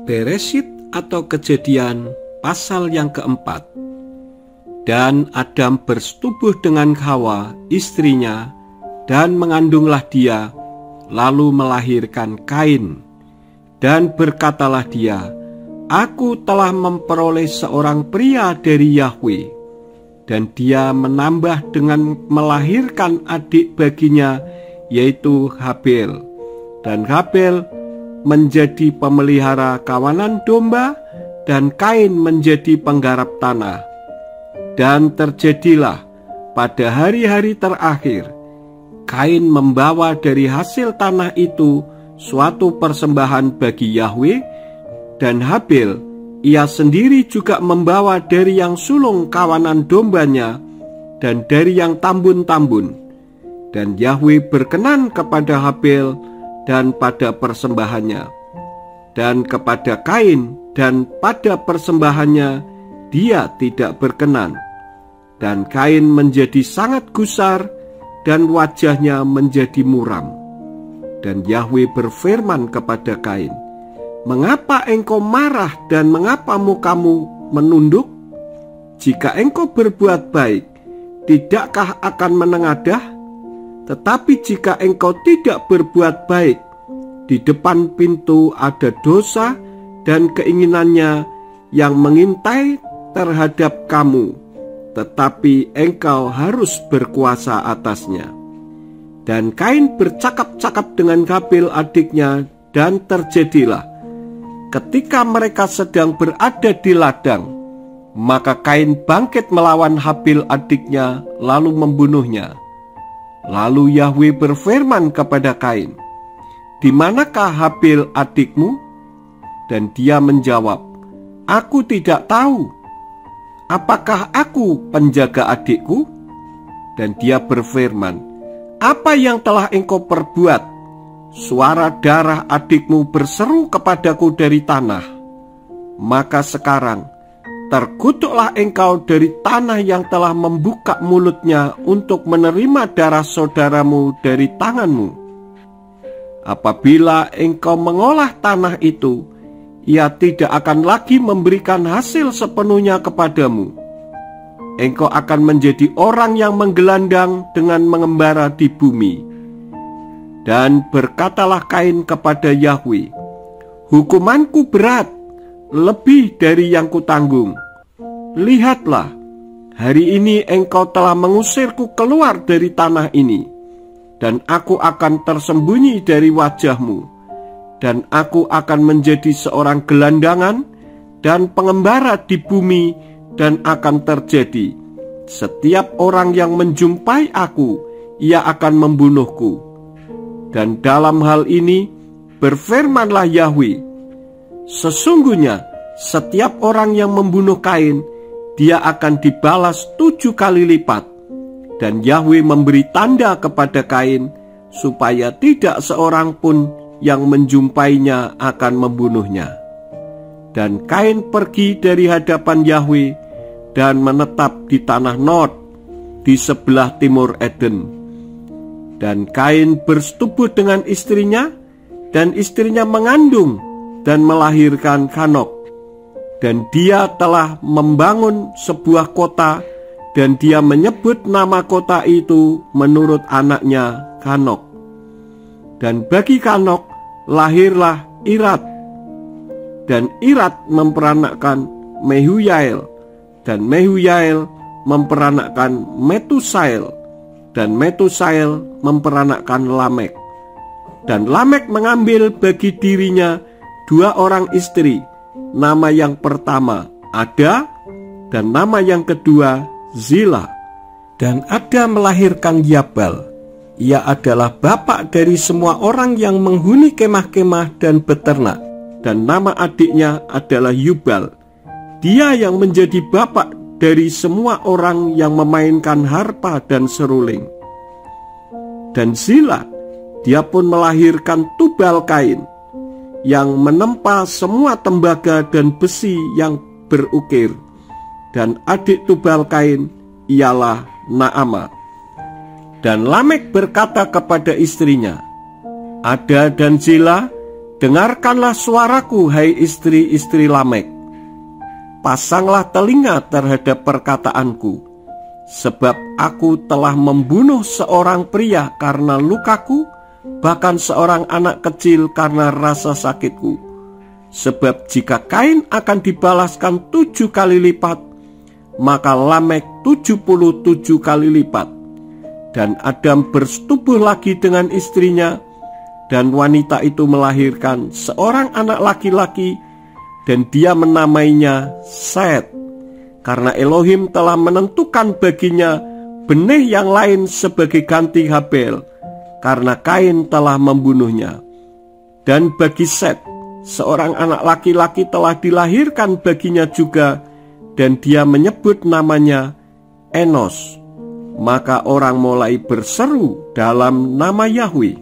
Beresyit atau Kejadian pasal yang keempat. Dan Adam bersetubuh dengan Hawa istrinya, dan mengandunglah dia, lalu melahirkan Kain. Dan berkatalah dia, "Aku telah memperoleh seorang pria dari Yahwe." Dan dia menambah dengan melahirkan adik baginya, yaitu Habel. Dan Habel menjadi pemelihara kawanan domba, dan Kain menjadi penggarap tanah. Dan terjadilah pada hari-hari terakhir, Kain membawa dari hasil tanah itu suatu persembahan bagi Yahwe, dan Habel ia sendiri juga membawa dari yang sulung kawanan dombanya dan dari yang tambun-tambun. Dan Yahwe berkenan kepada Habel dan pada persembahannya, dan kepada Kain dan pada persembahannya dia tidak berkenan. Dan Kain menjadi sangat gusar dan wajahnya menjadi muram. Dan Yahwe berfirman kepada Kain, "Mengapa engkau marah dan mengapa mukamu menunduk? Jika engkau berbuat baik, tidakkah akan menengadah? Tetapi jika engkau tidak berbuat baik, di depan pintu ada dosa dan keinginannya yang mengintai terhadap kamu, tetapi engkau harus berkuasa atasnya." Dan Kain bercakap-cakap dengan Habel adiknya, dan terjadilah ketika mereka sedang berada di ladang, maka Kain bangkit melawan Habel adiknya, lalu membunuhnya. Lalu Yahwe berfirman kepada Kain, "Di manakah Habel adikmu?" Dan dia menjawab, "Aku tidak tahu. Apakah aku penjaga adikku?" Dan dia berfirman, "Apa yang telah engkau perbuat? Suara darah adikmu berseru kepadaku dari tanah. Maka sekarang terkutuklah engkau dari tanah yang telah membuka mulutnya untuk menerima darah saudaramu dari tanganmu. Apabila engkau mengolah tanah itu, ia tidak akan lagi memberikan hasil sepenuhnya kepadamu. Engkau akan menjadi orang yang menggelandang dengan mengembara di bumi." Dan berkatalah Kain kepada Yahwe, "Hukumanku berat, lebih dari yang kutanggung. Lihatlah, hari ini engkau telah mengusirku keluar dari tanah ini, dan aku akan tersembunyi dari wajahmu. Dan aku akan menjadi seorang gelandangan dan pengembara di bumi, dan akan terjadi, setiap orang yang menjumpai aku, ia akan membunuhku. Dan dalam hal ini berfirmanlah Yahwe, sesungguhnya setiap orang yang membunuh Kain, dia akan dibalas 7 kali lipat. Dan Yahwe memberi tanda kepada Kain, supaya tidak seorang pun yang menjumpainya akan membunuhnya. Dan Kain pergi dari hadapan Yahwe dan menetap di tanah Nod, di sebelah timur Eden. Dan Kain bersetubuh dengan istrinya, dan istrinya mengandung dan melahirkan Hanok. Dan dia telah membangun sebuah kota, dan dia menyebut nama kota itu menurut anaknya Hanok. Dan bagi Hanok lahirlah Irat, dan Irat memperanakkan Mehuyael, dan Mehuyael memperanakkan Metusael, dan Metusael memperanakkan Lamek. Dan Lamek mengambil bagi dirinya 2 orang istri, nama yang pertama Ada, dan nama yang kedua Zila. Dan Ada melahirkan Yabal. Ia adalah bapak dari semua orang yang menghuni kemah-kemah dan beternak. Dan nama adiknya adalah Yubal. Dia yang menjadi bapak dari semua orang yang memainkan harpa dan seruling. Dan Zila, dia pun melahirkan Tubal Kain, yang menempa semua tembaga dan besi yang berukir. Dan adik Tubal Kain ialah Naama. Dan Lamek berkata kepada istrinya, Ada dan Zila, Dengarkanlah suaraku, hai istri-istri Lamek. Pasanglah telinga terhadap perkataanku, sebab aku telah membunuh seorang pria karena lukaku, bahkan seorang anak kecil karena rasa sakitku. Sebab jika Kain akan dibalaskan 7 kali lipat, maka Lamek 77 kali lipat. Dan Adam bersetubuh lagi dengan istrinya, dan wanita itu melahirkan seorang anak laki-laki, dan dia menamainya Set, karena Elohim telah menentukan baginya benih yang lain sebagai ganti Habel, karena Kain telah membunuhnya. Dan bagi Set, seorang anak laki-laki telah dilahirkan baginya juga, dan dia menyebut namanya Enos. Maka orang mulai berseru dalam nama Yahweh.